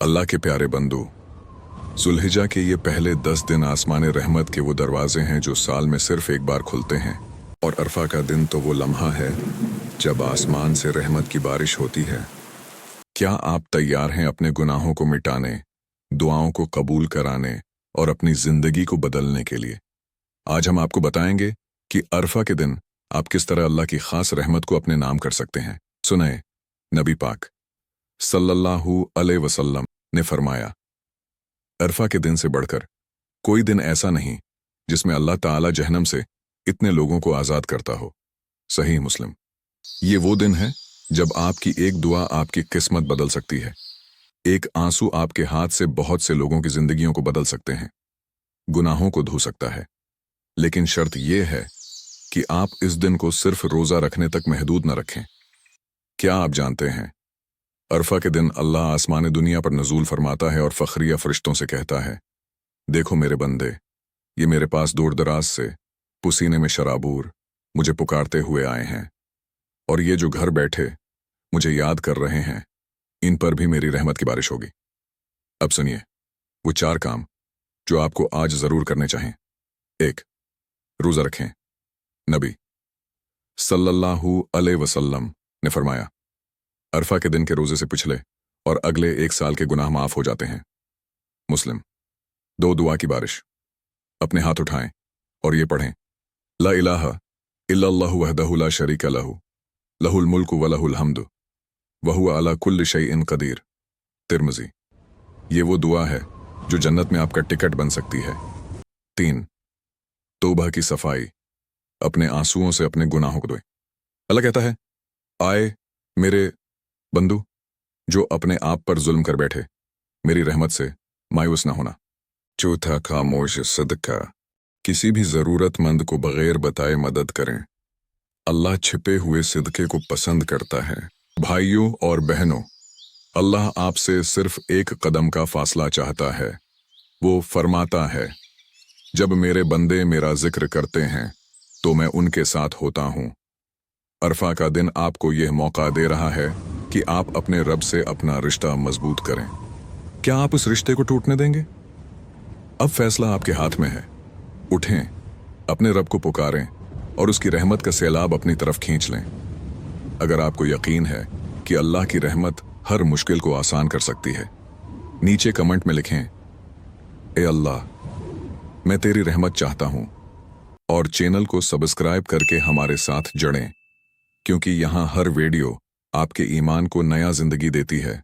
अल्लाह के प्यारे बंदो, जुल्हिजा के ये पहले 10 दिन आसमान रहमत के वो दरवाजे हैं जो साल में सिर्फ एक बार खुलते हैं। और अरफा का दिन तो वो लम्हा है जब आसमान से रहमत की बारिश होती है। क्या आप तैयार हैं अपने गुनाहों को मिटाने, दुआओं को कबूल कराने और अपनी जिंदगी को बदलने के लिए? आज हम आपको बताएंगे कि अरफा के दिन आप किस तरह अल्लाह की खास रहमत को अपने नाम कर सकते हैं। सुनाए, नबी पाक सल्लल्लाहु अलैहि वसल्लम ने फरमाया, अरफा के दिन से बढ़कर कोई दिन ऐसा नहीं जिसमें अल्लाह ताला जहन्नम से इतने लोगों को आज़ाद करता हो। सही मुस्लिम। ये वो दिन है जब आपकी एक दुआ आपकी किस्मत बदल सकती है। एक आंसू आपके हाथ से बहुत से लोगों की जिंदगियों को बदल सकते हैं, गुनाहों को धो सकता है। लेकिन शर्त यह है कि आप इस दिन को सिर्फ रोजा रखने तक महदूद न रखें। क्या आप जानते हैं, अरफा के दिन अल्लाह आसमान दुनिया पर नजूल फरमाता है और फखरिया फरिश्तों से कहता है, देखो मेरे बंदे, ये मेरे पास दूर दराज से पसीने में शराबूर मुझे पुकारते हुए आए हैं, और ये जो घर बैठे मुझे याद कर रहे हैं, इन पर भी मेरी रहमत की बारिश होगी। अब सुनिए वो 4 काम जो आपको आज जरूर करने चाहिए। 1. रोजा रखें। नबी सल्लल्लाहु अलैहि वसल्लम ने फरमाया, अरफा के दिन के रोजे से पिछले और अगले 1 साल के गुनाह माफ हो जाते हैं। मुस्लिम। 2. दुआ की बारिश। अपने हाथ उठाएं और ये पढ़ें, ला इलाहा इल्लल्लाहु वहदहु ला शरीका लहू लहुल मुल्कु व लहुल हम्दु व हुवा अला कुल्लि शैइन कदीर। तिर्मिज़ी। ये वो दुआ है जो जन्नत में आपका टिकट बन सकती है। 3. तौबा की सफाई। अपने आंसुओं से अपने गुनाहों को धोएं। अल्लाह कहता है, आए मेरे बंदू जो अपने आप पर जुल्म कर बैठे, मेरी रहमत से मायूस ना होना। 4. खामोश सदका। किसी भी जरूरतमंद को बगैर बताए मदद करें। अल्लाह छिपे हुए सदके को पसंद करता है। भाइयों और बहनों, अल्लाह आपसे सिर्फ 1 कदम का फासला चाहता है। वो फरमाता है, जब मेरे बंदे मेरा जिक्र करते हैं तो मैं उनके साथ होता हूं। अरफा का दिन आपको यह मौका दे रहा है कि आप अपने रब से अपना रिश्ता मजबूत करें। क्या आप उस रिश्ते को टूटने देंगे? अब फैसला आपके हाथ में है। उठें, अपने रब को पुकारें और उसकी रहमत का सैलाब अपनी तरफ खींच लें। अगर आपको यकीन है कि अल्लाह की रहमत हर मुश्किल को आसान कर सकती है, नीचे कमेंट में लिखें, ए अल्लाह, मैं तेरी रहमत चाहता हूं, और चैनल को सब्सक्राइब करके हमारे साथ जुड़ें, क्योंकि यहां हर वीडियो आपके ईमान को नया जिंदगी देती है।